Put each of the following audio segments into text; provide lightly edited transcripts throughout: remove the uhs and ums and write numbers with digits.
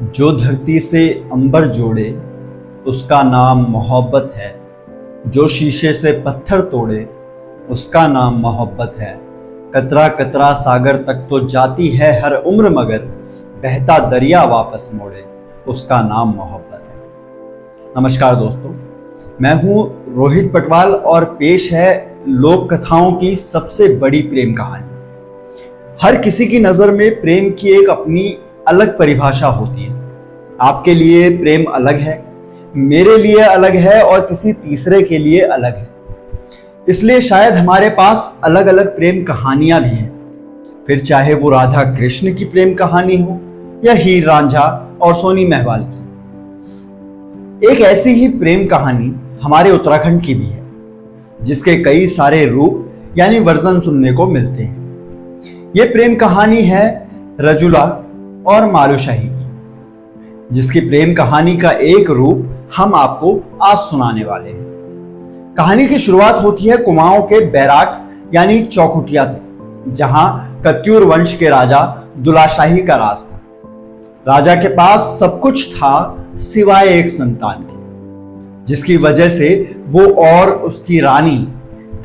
जो धरती से अंबर जोड़े उसका नाम मोहब्बत है। जो शीशे से पत्थर तोड़े उसका नाम मोहब्बत है। कतरा कतरा सागर तक तो जाती है हर उम्र, मगर बहता दरिया वापस मोड़े उसका नाम मोहब्बत है। नमस्कार दोस्तों, मैं हूं रोहित पटवाल और पेश है लोक कथाओं की सबसे बड़ी प्रेम कहानी। हर किसी की नजर में प्रेम की एक अपनी अलग परिभाषा होती है। आपके लिए प्रेम अलग है, मेरे लिए अलग है और किसी तीसरे के लिए अलग है। इसलिए शायद हमारे पास अलग अलग प्रेम कहानियां भी हैं। फिर चाहे वो राधा कृष्ण की प्रेम कहानी हो या हीर रांझा और सोनी महवाल की। एक ऐसी ही प्रेम कहानी हमारे उत्तराखंड की भी है, जिसके कई सारे रूप यानी वर्जन सुनने को मिलते हैं। ये प्रेम कहानी है रजुला और मालूशाही की, जिसकी प्रेम कहानी का एक रूप हम आपको आज सुनाने वाले हैं। कहानी की शुरुआत होती है कुमाऊं के बैराट यानी चौखुटिया से, जहां कत्यूर वंश के राजा दुलाशाही का राज था। राजा के पास सब कुछ था सिवाय एक संतान के, जिसकी वजह से वो और उसकी रानी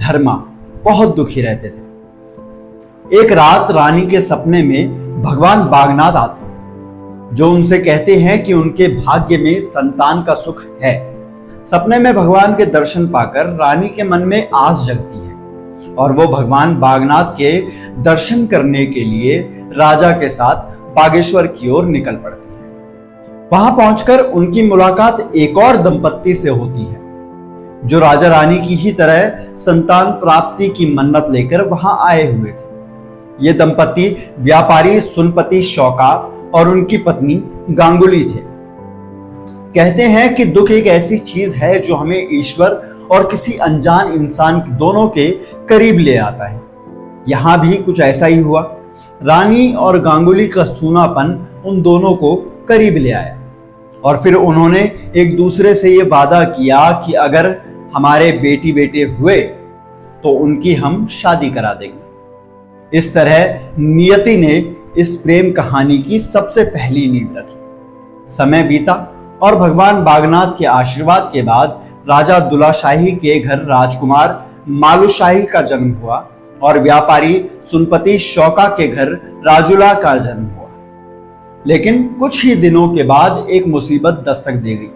धर्मा बहुत दुखी रहते थे। एक रात रानी के सपने में भगवान बागनाथ आते हैं, जो उनसे कहते हैं कि उनके भाग्य में संतान का सुख है। सपने में भगवान के दर्शन पाकर रानी के मन में आस जगती है और वो भगवान बागनाथ के दर्शन करने के लिए राजा के साथ बागेश्वर की ओर निकल पड़ती है। वहां पहुंचकर उनकी मुलाकात एक और दंपत्ति से होती है, जो राजा रानी की ही तरह संतान प्राप्ति की मन्नत लेकर वहां आए हुए थे। ये दंपति व्यापारी सुनपति शौका और उनकी पत्नी गांगुली थे। कहते हैं कि दुख एक ऐसी चीज है जो हमें ईश्वर और किसी अनजान इंसान दोनों के करीब ले आता है। यहां भी कुछ ऐसा ही हुआ। रानी और गांगुली का सूनापन उन दोनों को करीब ले आया और फिर उन्होंने एक दूसरे से ये वादा किया कि अगर हमारे बेटी बेटे हुए तो उनकी हम शादी करा देंगे। इस तरह नियति ने इस प्रेम कहानी की सबसे पहली नींव रखी। समय बीता और भगवान बागनाथ के आशीर्वाद के बाद राजा दुलाशाही के घर राजकुमार मालूशाही का जन्म हुआ और व्यापारी सुनपति शौका के घर राजुला का जन्म हुआ। लेकिन कुछ ही दिनों के बाद एक मुसीबत दस्तक दे गई।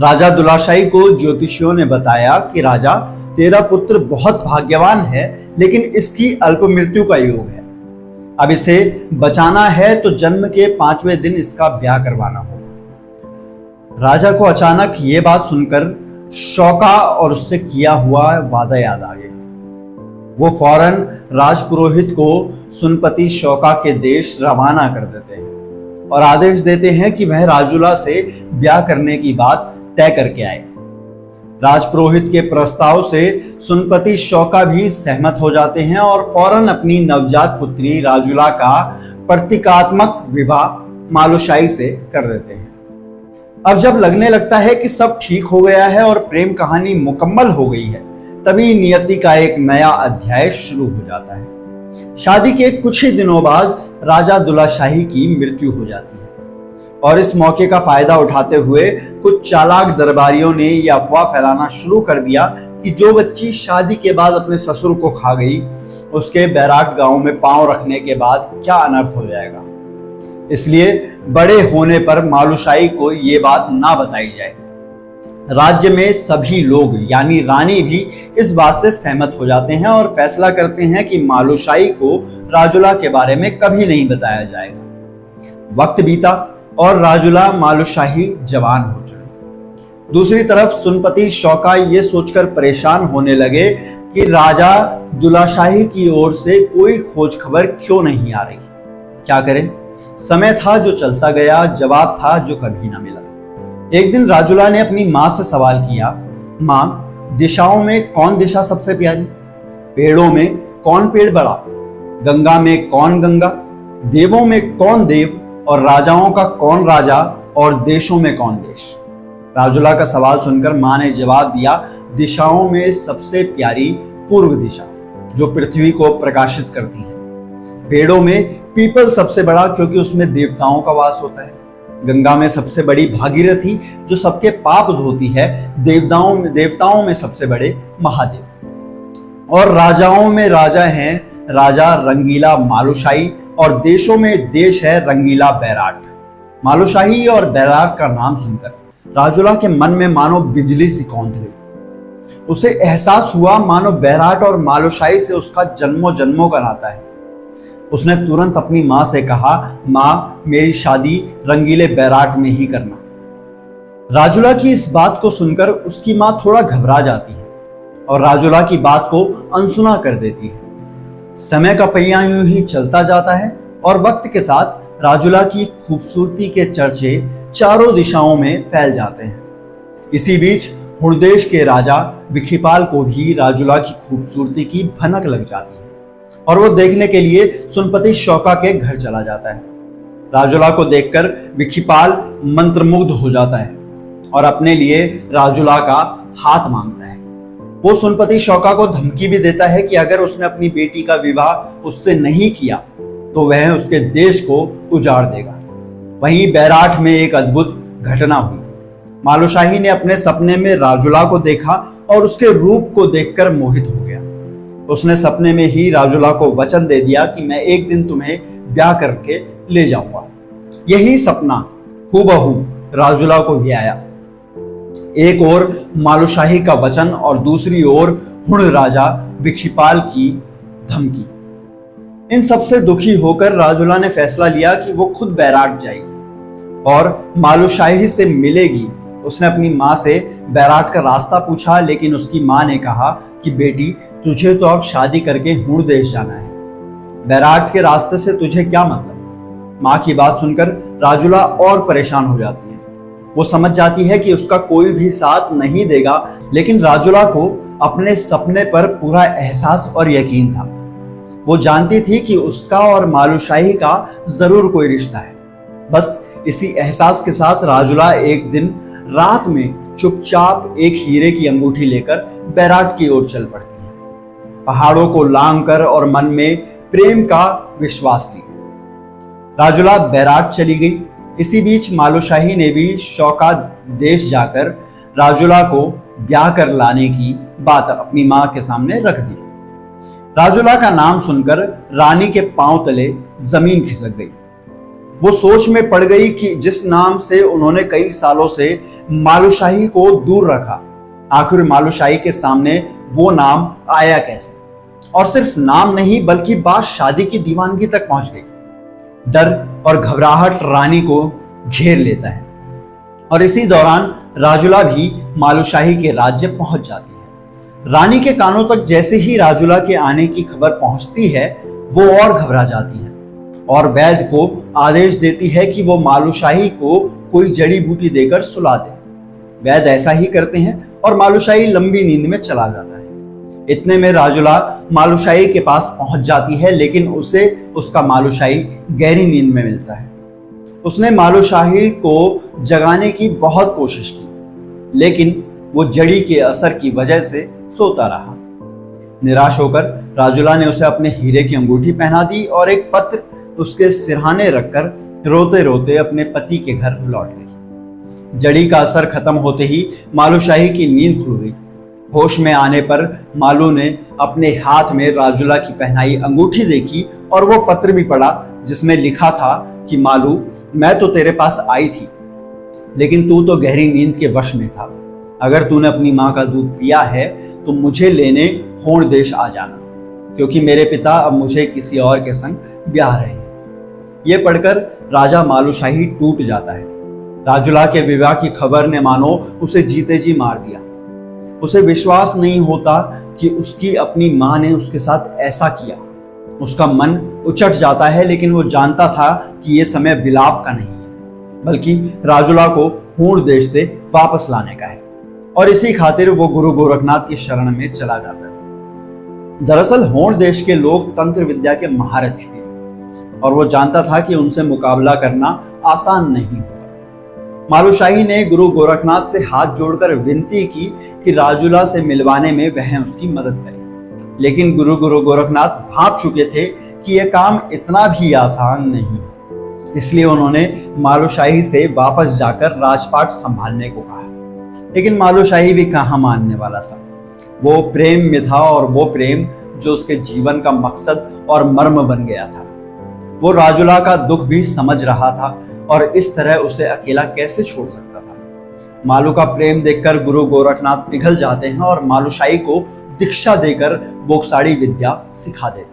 राजा दुलाशाही को ज्योतिषियों ने बताया कि राजा, तेरा पुत्र बहुत भाग्यवान है, लेकिन इसकी अल्प मृत्यु का योग है। अब इसे बचाना है तो जन्म के 5वें दिन इसका ब्याह करवाना होगा। राजा को अचानक ये बात सुनकर शौका और उससे किया हुआ वादा याद आ गया। वो फौरन राजपुरोहित को सुनपति शौका के देश रवाना कर देते हैं और आदेश देते हैं कि वह राजुला से ब्याह करने की बात तय करके आए। राजपुरोहित के प्रस्ताव से सुनपति शौका भी सहमत हो जाते हैं और फौरन अपनी नवजात पुत्री राजुला का प्रतीकात्मक विवाह मालूशाही से कर देते हैं। अब जब लगने लगता है कि सब ठीक हो गया है और प्रेम कहानी मुकम्मल हो गई है, तभी नियति का एक नया अध्याय शुरू हो जाता है। शादी के कुछ ही दिनों बाद राजा दुलाशाही की मृत्यु हो जाती है और इस मौके का फायदा उठाते हुए कुछ चालाक दरबारियों ने यह अफवाह फैलाना शुरू कर दिया कि जो बच्ची शादी के बाद अपने ससुर को खा गई, उसके बैराट गांव में पांव रखने के बाद क्या अनर्थ हो जाएगा। इसलिए बड़े होने पर मालूशाही को ये बात ना बताई जाए। राज्य में सभी लोग यानी रानी भी इस बात से सहमत हो जाते हैं और फैसला करते हैं कि मालूशाही को राजुला के बारे में कभी नहीं बताया जाएगा। वक्त बीता और राजुला मालूशाही जवान हो चुके। दूसरी तरफ सुनपति शौका ये सोचकर परेशान होने लगे कि राजा दुलाशाही की ओर से कोई खोज खबर क्यों नहीं आ रही। क्या करें? समय था जो चलता गया, जवाब था जो कभी ना मिला। एक दिन राजुला ने अपनी मां से सवाल किया, मां, दिशाओं में कौन दिशा सबसे प्यारी? पेड़ों में कौन पेड़ बड़ा? गंगा में कौन गंगा? देवों में कौन देव? और राजाओं का कौन राजा? और देशों में कौन देश? राजुला का सवाल सुनकर मां ने जवाब दिया, दिशाओं में सबसे प्यारी पूर्व दिशा, जो पृथ्वी को प्रकाशित करती है। पेड़ों में पीपल सबसे बड़ा, क्योंकि उसमें देवताओं का वास होता है। गंगा में सबसे बड़ी भागीरथी जो सबके पाप धोती है, देवताओं में सबसे बड़े महादेव, और राजाओं में राजा हैं राजा रंगीला मालुशाही, और देशों में देश है रंगीला बैराट। मालुशाही और बैराट का नाम सुनकर राजुला के मन में मानो बिजली सी कौंध गई। उसे एहसास हुआ मानो बैराट और मालुशाही से उसका जन्मों जन्मों का नाता है। उसने तुरंत अपनी माँ से कहा, माँ मेरी शादी रंगीले बैराट में ही करना। राजुला की इस बात को सुनकर उसकी माँ थोड़ा घबरा जाती है और राजुला की बात को अनसुना कर देती है। समय का पहिया यूं ही चलता जाता है और वक्त के साथ राजुला की खूबसूरती के चर्चे चारों दिशाओं में फैल जाते हैं। इसी बीच हुणदेश के राजा विखीपाल को भी राजुला की खूबसूरती की भनक लग जाती है और वो देखने के लिए सुनपति शौका के घर चला जाता है। राजुला को देखकर विखीपाल मंत्रमुग्ध हो जाता है और अपने लिए राजुला का हाथ मांगता है। वो सुनपति शौका को धमकी भी देता है कि अगर उसने अपनी बेटी का विवाह उससे नहीं किया तो वह उसके देश को उजाड़ देगा। वहीं बैराठ में एक अद्भुत घटना हुई। मालुशाही ने अपने सपने में राजुला को देखा और उसके रूप को देखकर मोहित हो गया। उसने सपने में ही राजुला को वचन दे दिया कि मैं एक दिन तुम्हें ब्याह करके ले जाऊंगा। यही सपना हूबहू राजुला को भी आया। एक ओर मालुशाही का वचन और दूसरी ओर हुण राजा विखीपाल की धमकी। इन सबसे दुखी होकर राजुला ने फैसला लिया कि वो खुद बैराठ जाएगी और मालुशाही से मिलेगी। उसने अपनी माँ से बैराठ का रास्ता पूछा, लेकिन उसकी माँ ने कहा कि बेटी तुझे तो अब शादी करके हुण देश जाना है, बैराठ के रास्ते से तुझे क्या मतलब। माँ की बात सुनकर राजुला और परेशान हो जाती है। वो समझ जाती है कि उसका कोई भी साथ नहीं देगा, लेकिन राजुला को अपने सपने पर पूरा एहसास और यकीन था। वो जानती थी कि उसका और मालुशाही का जरूर कोई रिश्ता है। बस इसी एहसास के साथ राजुला एक दिन रात में चुपचाप एक हीरे की अंगूठी लेकर बैराठ की ओर चल पड़ती है, पहाड़ों को लांघकर और मन में प्रेम का विश्वास लिए। राजुला बैराठ चली गई। इसी बीच मालुशाही ने भी शौका देश जाकर राजुला को ब्याह कर लाने की बात अपनी मां के सामने रख दी। राजुला का नाम सुनकर रानी के पांव तले जमीन खिसक गई। वो सोच में पड़ गई कि जिस नाम से उन्होंने कई सालों से मालुशाही को दूर रखा, आखिर मालुशाही के सामने वो नाम आया कैसे। और सिर्फ नाम नहीं बल्कि बात शादी की दीवानगी तक पहुंच गई। डर और घबराहट रानी को घेर लेता है और इसी दौरान राजुला भी मालुशाही के राज्य पहुंच जाती है। रानी के कानों तक जैसे ही राजुला के आने की खबर पहुंचती है, वो और घबरा जाती है और वैद्य को आदेश देती है कि वो मालुशाही को कोई जड़ी बूटी देकर सुला दे। वैद्य ऐसा ही करते हैं और मालुशाही लंबी नींद में चला जाता है। इतने में राजुला मालुशाही के पास पहुंच जाती है, लेकिन उसे उसका मालुशाही गहरी नींद में मिलता है। उसने मालुशाही को जगाने की बहुत कोशिश की, लेकिन वो जड़ी के असर की वजह से सोता रहा। निराश होकर राजुला ने उसे अपने हीरे की अंगूठी पहना दी और एक पत्र उसके सिरहाने रखकर रोते रोते अपने पति के घर लौट गई। जड़ी का असर खत्म होते ही मालुशाही की नींद खुल गई। होश में आने पर मालू ने अपने हाथ में राजुला की पहनाई अंगूठी देखी और वो पत्र भी पढ़ा, जिसमें लिखा था कि मालू, मैं तो तेरे पास आई थी, लेकिन तू तो गहरी नींद के वश में था। अगर तूने अपनी माँ का दूध पिया है तो मुझे लेने होड़ देश आ जाना, क्योंकि मेरे पिता अब मुझे किसी और के संग ब्याह रहे हैं। ये पढ़कर राजा मालुशाही टूट जाता है। राजुला के विवाह की खबर ने मानो उसे जीते जी मार दिया। उसे विश्वास नहीं होता कि उसकी अपनी माँ ने उसके साथ ऐसा किया। उसका मन उचट जाता है, लेकिन वो जानता था कि ये समय विलाप का नहीं है, बल्कि राजुला को हूण देश से वापस लाने का है। और इसी खातिर वो गुरु गोरखनाथ की शरण में चला जाता है। दरअसल होड़ देश के लोग तंत्र विद्या के महारथी थे और वो जानता था कि उनसे मुकाबला करना आसान नहीं होगा। मालुशाही ने गुरु गोरखनाथ से हाथ जोड़कर विनती की कि राजुला से मिलवाने में वह उसकी मदद करे, लेकिन गुरु गोरखनाथ भांप चुके थे कि यह काम इतना भी आसान नहीं। इसलिए उन्होंने मालूशाही से वापस जाकर राजपाट संभालने को कहा। लेकिन मालूशाही भी कहाँ मानने वाला था। वो प्रेम में था, और वो प्रेम जो उसके जीवन का मकसद और मर्म बन गया था। वो राजुला का दुख भी समझ रहा था और इस तरह उसे अकेला कैसे छोड़ सकता था। मालू का प्रेम देखकर गुरु गोरखनाथ पिघल जाते हैं और मालूशाही को दीक्षा देकर बोक्साड़ी विद्या सिखा देते हैं।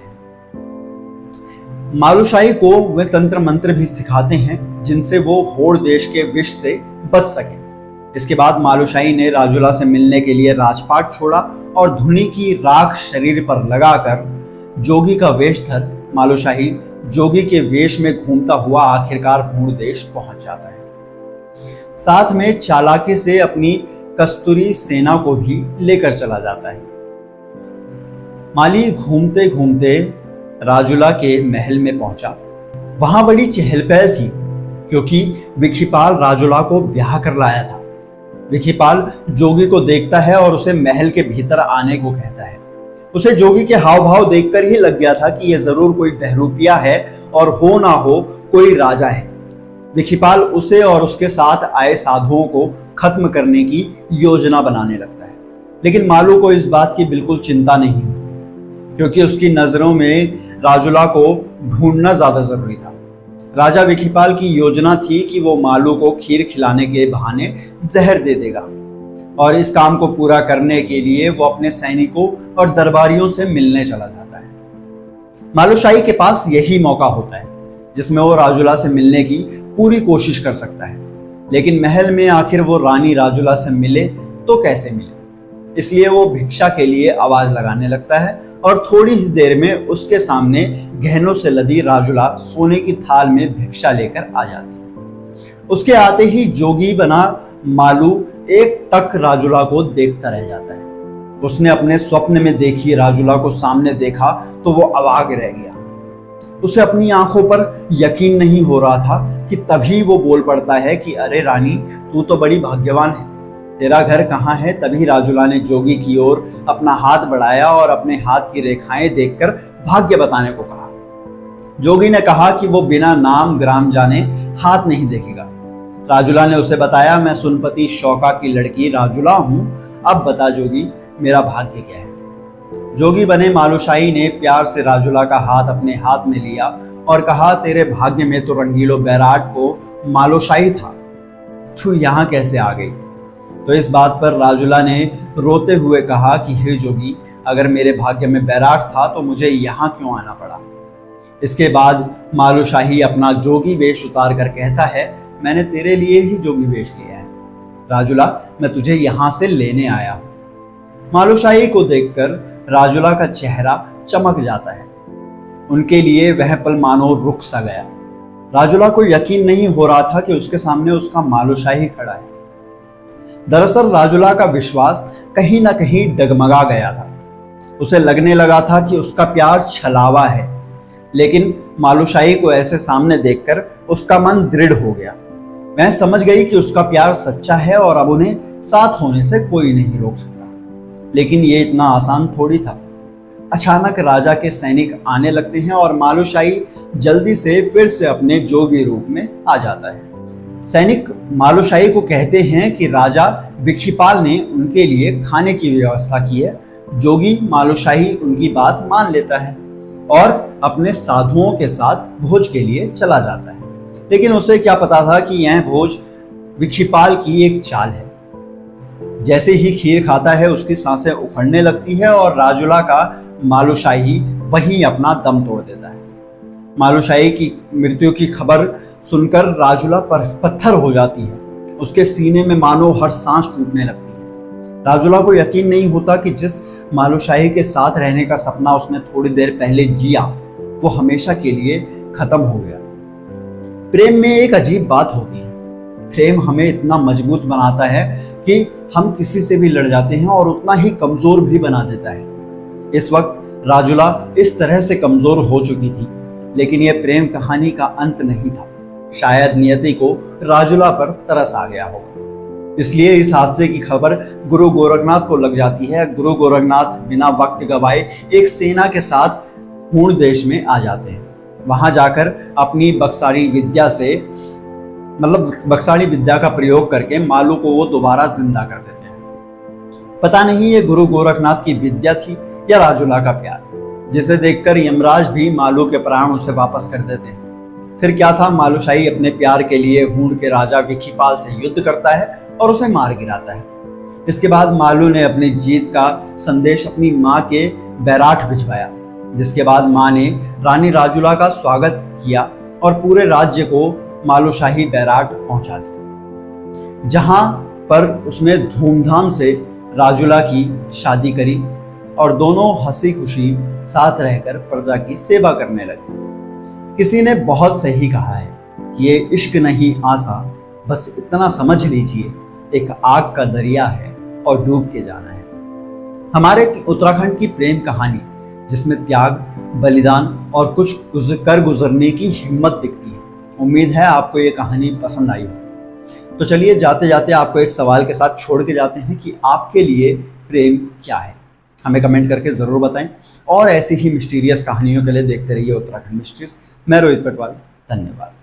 मालूशाही को वे तंत्र मंत्र भी सिखाते हैं जिनसे वो होड़ देश के विष से बच सके। इसके बाद मालूशाही ने राजुला से मिलने के लिए राजपाट छोड़ा और धुनी की राख शरीर पर लगाकर जोगी का वेश धर मालूशाही जोगी के वेश में घूमता हुआ आखिरकार होड़ देश पहुंच जाता है। साथ में चालाकी से अपनी कस्तूरी सेना को भी लेकर चला जाता है। माली घूमते घूमते राजुला के महल में पहुंचा। वहां बड़ी चहल पहल थी क्योंकि विखीपाल राजुला को ब्याह कर लाया था। विखीपाल जोगी को देखता है और उसे महल के भीतर आने को कहता है। उसे जोगी के हाव भाव देखकर ही लग गया था कि यह जरूर कोई बहरूपिया है और हो ना हो कोई राजा है। विखीपाल उसे और उसके साथ आए साधुओं को खत्म करने की योजना बनाने लगता है। लेकिन मालू को इस बात की बिल्कुल चिंता नहीं होती क्योंकि उसकी नजरों में राजुला को ढूंढना ज्यादा जरूरी था। राजा विखीपाल की योजना थी कि वो मालू को खीर खिलाने के बहाने जहर दे देगा और इस काम को पूरा करने के लिए वो अपने सैनिकों और दरबारियों से मिलने चला जाता है। मालूशाही के पास यही मौका होता है जिसमें वो राजुला से मिलने की पूरी कोशिश कर सकता है। लेकिन महल में आखिर वो रानी राजुला से मिले तो कैसे मिले, इसलिए वो भिक्षा के लिए आवाज लगाने लगता है और थोड़ी ही देर में उसके सामने गहनों से लदी राजुला सोने की थाल में भिक्षा लेकर आ जाती है। उसके आते ही जोगी बना मालू एक टक राजुला को देखता रह जाता है। उसने अपने स्वप्न में देखी राजुला को सामने देखा तो वो अवाक रह गया। उसे अपनी आंखों पर यकीन नहीं हो रहा था कि तभी वो बोल पड़ता है कि अरे रानी, तू तो बड़ी भाग्यवान है, तेरा घर कहाँ है। तभी राजुला ने जोगी की ओर अपना हाथ बढ़ाया और अपने हाथ की रेखाएं देखकर भाग्य बताने को कहा। जोगी ने कहा कि वो बिना नाम ग्राम जाने हाथ नहीं देखेगा। राजुला ने उसे बताया, मैं सुनपति शौका की लड़की राजुला हूं, अब बता जोगी मेरा भाग्य क्या है। जोगी बने मालूशाही ने प्यार से राजुला का हाथ अपने हाथ में लिया और कहा, तेरे भाग्य में तो रंगीलो बैराट को मालूशाही था, तू यहाँ कैसे आ गई। तो इस बात पर राजुला ने रोते हुए कहा कि हे जोगी, अगर मेरे भाग्य में बैराट था तो मुझे यहाँ क्यों आना पड़ा। इसके बाद मालूशाही अपना जोगी वेश उतार कर कहता है, मैंने तेरे लिए ही जोगी वेश लिया है राजुला, मैं तुझे यहाँ से लेने आया हूँ। मालूशाही को देखकर राजुला का चेहरा चमक जाता है। उनके लिए वह पल मानो रुक सा गया। राजुला को यकीन नहीं हो रहा था कि उसके सामने उसका मालूशाही खड़ा है। दरअसल राजुला का विश्वास कहीं ना कहीं डगमगा गया था। उसे लगने लगा था कि उसका प्यार छलावा है, लेकिन मालूशाही को ऐसे सामने देखकर उसका मन दृढ़ हो गया। वह समझ गई कि उसका प्यार सच्चा है और अब उन्हें साथ होने से कोई नहीं रोक सकता। लेकिन ये इतना आसान थोड़ी था। अचानक राजा के सैनिक आने लगते हैं और मालूशाही जल्दी से फिर से अपने जोगी रूप में आ जाता है। सैनिक मालूशाही को कहते हैं कि राजा विखीपाल ने उनके लिए खाने की व्यवस्था की है। जोगी मालूशाही उनकी बात मान लेता है और अपने साधुओं के साथ भोज के लिए चला जाता है। लेकिन उसे क्या पता था कि यह भोज विखीपाल की एक चाल है। जैसे ही खीर खाता है उसकी सांसें उखड़ने लगती है और राजुला का मालूशाही वहीं अपना दम तोड़ देता है। मालूशाही की मृत्यु की खबर सुनकर राजुला पत्थर हो जाती है। उसके सीने में मानो हर सांस टूटने लगती है। राजुला को यकीन नहीं होता कि जिस मालूशाही के साथ रहने का सपना उसने थोड़ी देर पहले जिया वो हमेशा के लिए खत्म हो गया। प्रेम में एक अजीब बात होती है। प्रेम हमें इतना मजबूत बनाता है कि हम किसी से भी लड़ जाते हैं और उतना ही कमजोर भी बना देता है। इस वक्त राजुला इस तरह से कमजोर हो चुकी थी, लेकिन यह प्रेम कहानी का अंत नहीं था। शायद नियति को राजुला पर तरस आ गया होगा, इसलिए इस हादसे की खबर गुरु गोरखनाथ को लग जाती है। गुरु गोरखनाथ बिना वक्त गवाए एक सेना के साथ होड़ देश में आ जाते हैं वहां जाकर अपनी बक्साड़ी विद्या से बक्साड़ी विद्या का प्रयोग करके मालू को वो दोबारा जिंदा कर देते हैं। पता नहीं ये गुरु गोरखनाथ की विद्या थी या राजूला का प्यार, जिसे देखकर यमराज भी मालू के प्राण उसे वापस कर देते हैं। फिर क्या था, मालूशाही अपने प्यार के लिए हूण के राजा विखीपाल से युद्ध करता है और उसे मार गिराता है। इसके बाद मालू ने अपनी जीत का संदेश अपनी माँ के बैराठ भिजवाया, जिसके बाद माँ ने रानी राजूला का स्वागत किया और पूरे राज्य को मालूशाही बैराठ पहुंचा दिया, जहां पर उसने धूमधाम से राजूला की शादी करी और दोनों हंसी खुशी साथ रहकर प्रजा की सेवा करने लगे। किसी ने बहुत सही कहा है कि ये इश्क नहीं आसा, बस इतना समझ लीजिए एक आग का दरिया है और डूब के जाना है। हमारे उत्तराखंड की प्रेम कहानी जिसमें त्याग, बलिदान और कुछ कर गुजरने की हिम्मत दिखती है। उम्मीद है आपको ये कहानी पसंद आई हो। तो चलिए जाते जाते आपको एक सवाल के साथ छोड़ के जाते हैं कि आपके लिए प्रेम क्या है। हमें कमेंट करके ज़रूर बताएं और ऐसी ही मिस्टीरियस कहानियों के लिए देखते रहिए उत्तराखंड मिस्ट्रीज। मैं रोहित पटवाल, धन्यवाद।